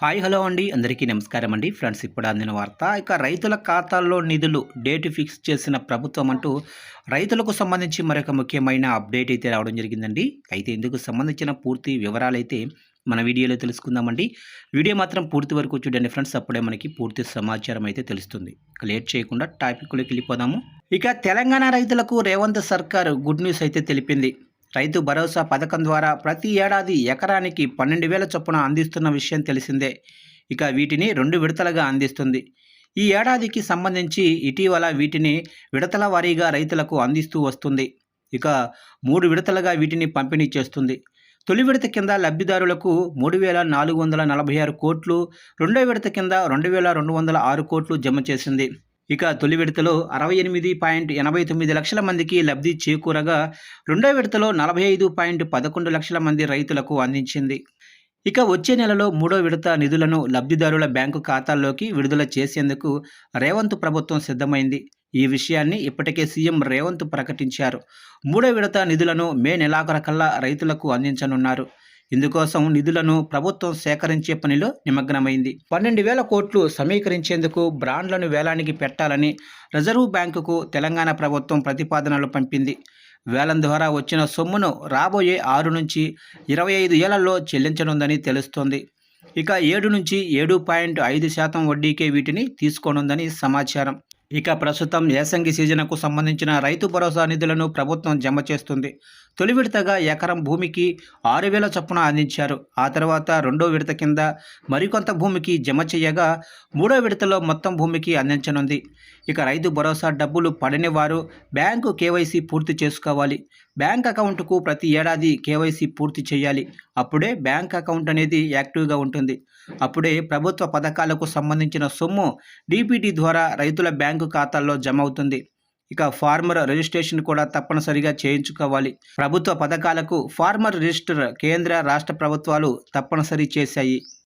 Hi hello అండి అందరికీ నమస్కారం అండి ఫ్రెండ్స్ ఇప్పుడు అందిన వార్త ఇక రైతుల ఖాతాల్లో నిధులు డేట్ ఫిక్స్ చేసిన ప్రభుత్వం అంటూ రైతులకు సంబంధించి మరొక ముఖ్యమైన అప్డేట్ అయితే రావడం జరిగిందండి. అయితే ఇందుకు సంబంధించిన పూర్తి వివరాలు అయితే మన వీడియోలో తెలుసుకుందామండి. వీడియో మాత్రం పూర్తి వరకు చూడండి ఫ్రెండ్స్, అప్పుడే మనకి పూర్తి సమాచారం అయితే తెలుస్తుంది. లేట్ చేయకుండా టాపిక్లోకి వెళ్ళిపోదాము. ఇక తెలంగాణ రైతులకు రేవంత్ సర్కార్ గుడ్ న్యూస్ అయితే తెలిపింది. రైతు భరోసా పథకం ద్వారా ప్రతి ఏడాది ఎకరానికి 12,000 చొప్పున అందిస్తున్న విషయం తెలిసిందే. ఇక వీటిని 2 విడతలుగా అందిస్తుంది. ఈ ఏడాదికి సంబంధించి ఇటీవల వీటిని విడతల వారీగా రైతులకు అందిస్తూ వస్తుంది. ఇక 3 విడతలుగా వీటిని పంపిణీ చేస్తుంది. తొలి విడత కింద లబ్ధిదారులకు 3,446 కోట్లు, రెండో విడత కింద 2,206 కోట్లు జమ చేసింది. ఇక తొలి విడతలో 68.89 లక్షల మందికి లబ్ధి చేకూరగా, రెండో విడతలో 45.11 లక్షల మంది రైతులకు అందించింది. ఇక వచ్చే నెలలో మూడో విడత నిధులను లబ్ధిదారుల బ్యాంకు ఖాతాల్లోకి విడుదల చేసేందుకు రేవంత్ ప్రభుత్వం సిద్ధమైంది. ఈ విషయాన్ని ఇప్పటికే సీఎం రేవంత్ ప్రకటించారు. మూడో విడత నిధులను మే నెలాఖరుకల్లా రైతులకు అందించనున్నారు. ఇందుకోసం నిధులను ప్రభుత్వం సేకరించే పనిలో నిమగ్నమైంది. 12,000 కోట్లు సమీకరించేందుకు బాండ్లను వేలానికి పెట్టాలని రిజర్వ్ బ్యాంకుకు తెలంగాణ ప్రభుత్వం ప్రతిపాదనలు పంపింది. వేలం ద్వారా వచ్చిన సొమ్మును రాబోయే 6 నుంచి 25 ఏళ్లలో చెల్లించనుందని తెలుస్తోంది. ఇక 7 నుంచి 7.5% వడ్డీకే వీటిని తీసుకోనుందని సమాచారం. ఇక ప్రస్తుతం యాసంగి సీజన్కు సంబంధించిన రైతు భరోసా నిధులను ప్రభుత్వం జమ చేస్తుంది. తొలి విడతగా ఎకరం భూమికి 6,000 చొప్పున అందించారు. ఆ తర్వాత రెండో విడత కింద మరికొంత భూమికి జమ చేయగా, మూడో విడతలో మొత్తం భూమికి అందించనుంది. ఇక రైతు భరోసా డబ్బులు పడని వారు బ్యాంకు కేవైసీ పూర్తి చేసుకోవాలి. బ్యాంక్ అకౌంట్కు ప్రతి ఏడాది కేవైసీ పూర్తి చేయాలి. అప్పుడే బ్యాంక్ అకౌంట్ అనేది యాక్టివ్గా ఉంటుంది. అప్పుడే ప్రభుత్వ పథకాలకు సంబంధించిన సొమ్ము డీబీటీ ద్వారా రైతుల బ్యాంకు ఖాతాల్లో జమ అవుతుంది. ఇక ఫార్మర్ రిజిస్ట్రేషన్ కూడా తప్పనిసరిగా చేయించుకోవాలి. ప్రభుత్వ పథకాలకు ఫార్మర్ రిజిస్టర్ కేంద్ర రాష్ట్ర ప్రభుత్వాలు తప్పనిసరి చేశాయి.